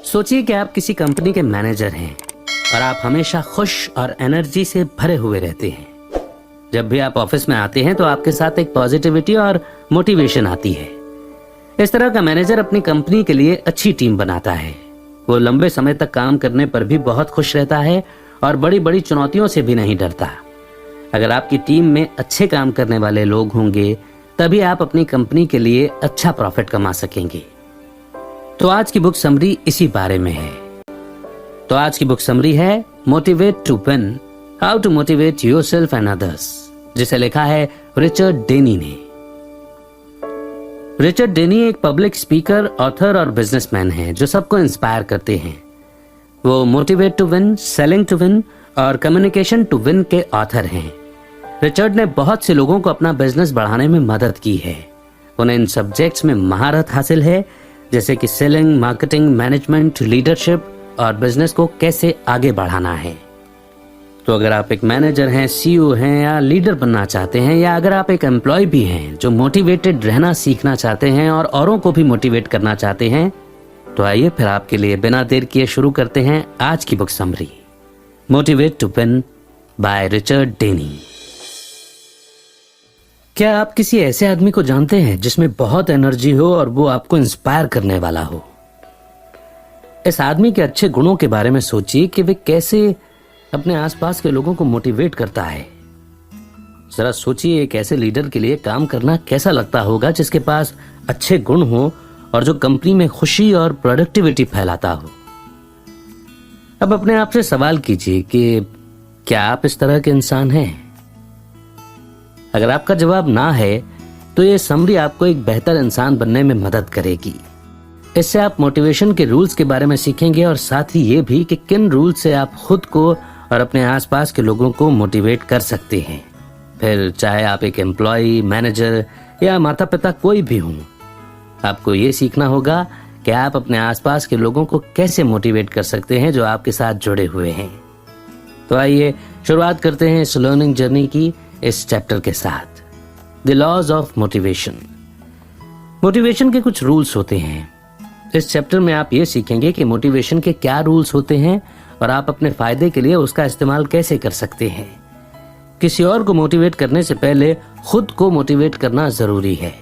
सोचिए कि आप किसी कंपनी के मैनेजर हैं और आप हमेशा खुश और एनर्जी से भरे हुए रहते हैं। जब भी आप ऑफिस में आते हैं तो आपके साथ एक पॉजिटिविटी और मोटिवेशन आती है। इस तरह का मैनेजर अपनी कंपनी के लिए अच्छी टीम बनाता है। वो लंबे समय तक काम करने पर भी बहुत खुश रहता है और बड़ी बड़ी चुनौतियों से भी नहीं डरता। अगर आपकी टीम में अच्छे काम करने वाले लोग होंगे तभी आप अपनी कंपनी के लिए अच्छा प्रॉफिट कमा सकेंगे। तो आज की बुक समरी इसी बारे में है। तो आज की बुक समरी है motivate to win, how to motivate yourself and others, जिसे लिखा है रिचर्ड डेनी ने। रिचर्ड डेनी एक पब्लिक स्पीकर, ऑथर और बिजनेसमैन हैं जो सबको इंस्पायर करते हैं। वो motivate to win, selling to win और कम्युनिकेशन टू विन के ऑथर हैं। रिचर्ड ने बहुत से लोगों को अपना बिजनेस बढ़ाने में मदद की है। उन्हें इन सब्जेक्ट्स में महारत हासिल है, जैसे कि सेलिंग, मार्केटिंग, मैनेजमेंट, लीडरशिप और बिजनेस को कैसे आगे बढ़ाना है। तो अगर आप एक मैनेजर हैं, सीईओ हैं या लीडर बनना चाहते हैं, या अगर आप एक एम्प्लॉय भी हैं जो मोटिवेटेड रहना सीखना चाहते हैं और औरों को भी मोटिवेट करना चाहते हैं, तो आइए फिर आपके लिए बिना देर किए शुरू करते हैं आज की book summary, motivate to win by Richard Denny. क्या आप किसी ऐसे आदमी को जानते हैं जिसमें बहुत एनर्जी हो और वो आपको इंस्पायर करने वाला हो? इस आदमी के अच्छे गुणों के बारे में सोचिए कि वे कैसे अपने आसपास के लोगों को मोटिवेट करता है। जरा सोचिए एक ऐसे लीडर के लिए काम करना कैसा लगता होगा जिसके पास अच्छे गुण हो और जो कंपनी में खुशी और प्रोडक्टिविटी फैलाता हो। अब अपने आप से सवाल कीजिए कि क्या आप इस तरह के इंसान हैं? अगर आपका जवाब ना है तो ये समरी आपको एक बेहतर इंसान बनने में मदद करेगी। इससे आप मोटिवेशन के रूल्स के बारे में सीखेंगे और साथ ही ये भी कि किन रूल्स से आप खुद को और अपने आसपास के लोगों को मोटिवेट कर सकते हैं। फिर चाहे आप एक एम्प्लॉय, मैनेजर या माता पिता कोई भी हों, आपको ये सीखना होगा कि आप अपने आसपास के लोगों को कैसे मोटिवेट कर सकते हैं जो आपके साथ जुड़े हुए हैं। तो आइए शुरुआत करते हैं इस लर्निंग जर्नी की इस चैप्टर के साथ, the laws of motivation. Motivation के कुछ रूल्स होते हैं। इस चैप्टर में आप ये सीखेंगे कि मोटिवेशन के क्या रूल्स होते हैं और आप अपने फायदे के लिए उसका इस्तेमाल कैसे कर सकते हैं। किसी और को मोटिवेट करने से पहले खुद को मोटिवेट करना जरूरी है।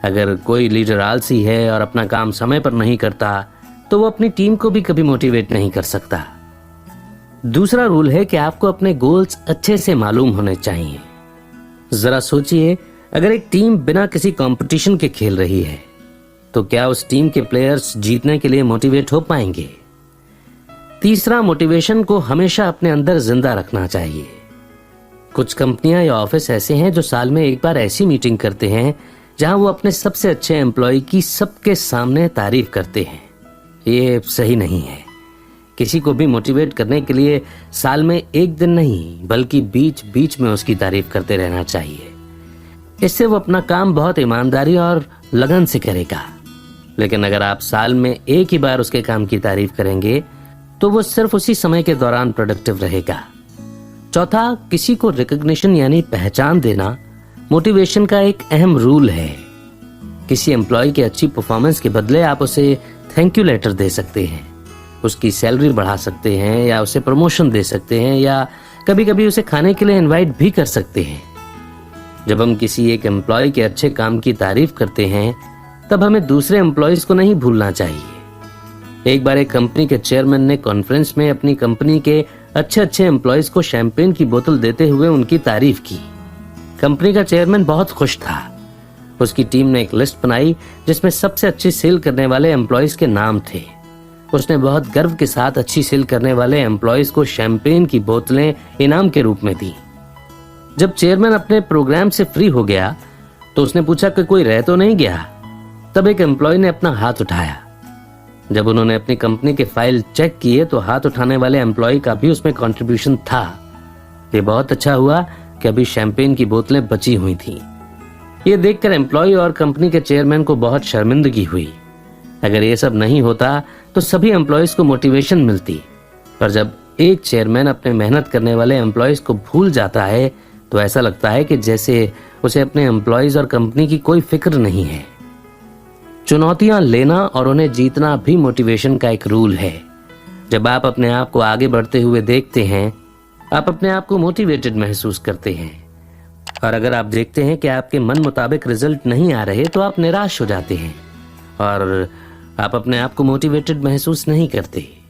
अगर कोई लीडर आलसी है और अपना काम समय पर नहीं करता तो वो अपनी टीम को भी कभी मोटिवेट नहीं कर सकता। दूसरा रूल है कि आपको अपने गोल्स अच्छे से मालूम होने चाहिए। जरा सोचिए, अगर एक टीम बिना किसी कंपटीशन के खेल रही है तो क्या उस टीम के प्लेयर्स जीतने के लिए मोटिवेट हो पाएंगे? तीसरा, मोटिवेशन को हमेशा अपने अंदर जिंदा रखना चाहिए। कुछ कंपनियां या ऑफिस ऐसे हैं जो साल में एक बार ऐसी मीटिंग करते हैं जहां वो अपने सबसे अच्छे एम्प्लॉय की सबके सामने तारीफ करते हैं। ये सही नहीं है। किसी को भी मोटिवेट करने के लिए साल में एक दिन नहीं बल्कि बीच बीच में उसकी तारीफ करते रहना चाहिए। इससे वो अपना काम बहुत ईमानदारी और लगन से करेगा। लेकिन अगर आप साल में एक ही बार उसके काम की तारीफ करेंगे तो वो सिर्फ उसी समय के दौरान प्रोडक्टिव रहेगा। चौथा, किसी को रिकॉग्निशन यानी पहचान देना मोटिवेशन का एक अहम रूल है। किसी एम्प्लॉय की अच्छी परफॉर्मेंस के बदले आप उसे थैंक यू लेटर दे सकते हैं, उसकी सैलरी बढ़ा सकते हैं या उसे प्रमोशन दे सकते हैं या कभी कभी उसे खाने के लिए इनवाइट भी कर सकते हैं। जब हम किसी एक एम्प्लॉय के अच्छे काम की तारीफ करते हैं तब हमें दूसरे एम्प्लॉयज को नहीं भूलना चाहिए। एक बार एक कंपनी के चेयरमैन ने कॉन्फ्रेंस में अपनी कंपनी के अच्छे अच्छे एम्प्लॉयज को शैंपेन की बोतल देते हुए उनकी तारीफ की। कंपनी का चेयरमैन बहुत खुश था। उसकी टीम ने एक लिस्ट बनाई जिसमें सबसे अच्छी सेल करने वाले एम्प्लॉयज के नाम थे। उसने बहुत गर्व के साथ अच्छी सेल करने वाले एम्प्लॉयज को शैंपेन की बोतलें इनाम के रूप में दी। जब चेयरमैन अपने प्रोग्राम से फ्री हो गया तो उसने पूछा कि कोई रह तो नहीं गया। तब एक एम्प्लॉय ने अपना हाथ उठाया। जब उन्होंने अपनी कंपनी के फाइल चेक किए तो हाथ उठाने वाले एम्प्लॉय का भी उसमें कंट्रीब्यूशन था। ये बहुत अच्छा हुआ कि अभी शैंपेन की बोतलें बची हुई थीं। ये देखकर एम्प्लॉय और कंपनी के चेयरमैन को बहुत शर्मिंदगी हुई। अगर ये सब नहीं होता तो सभी एम्प्लॉयज को मोटिवेशन मिलती। पर जब एक चेयरमैन अपने मेहनत करने वाले एम्प्लॉयज को भूल जाता है तो ऐसा लगता है कि जैसे उसे अपने एम्प्लॉयज और कंपनी की कोई फिक्र नहीं है। चुनौतियां लेना और उन्हें जीतना भी मोटिवेशन का एक रूल है। जब आप अपने आप को आगे बढ़ते हुए देखते हैं, आप अपने आप को मोटिवेटेड महसूस करते हैं। और अगर आप देखते हैं कि आपके मन मुताबिक रिजल्ट नहीं आ रहे तो आप निराश हो जाते हैं और आप अपने आप को मोटिवेटेड महसूस नहीं करते।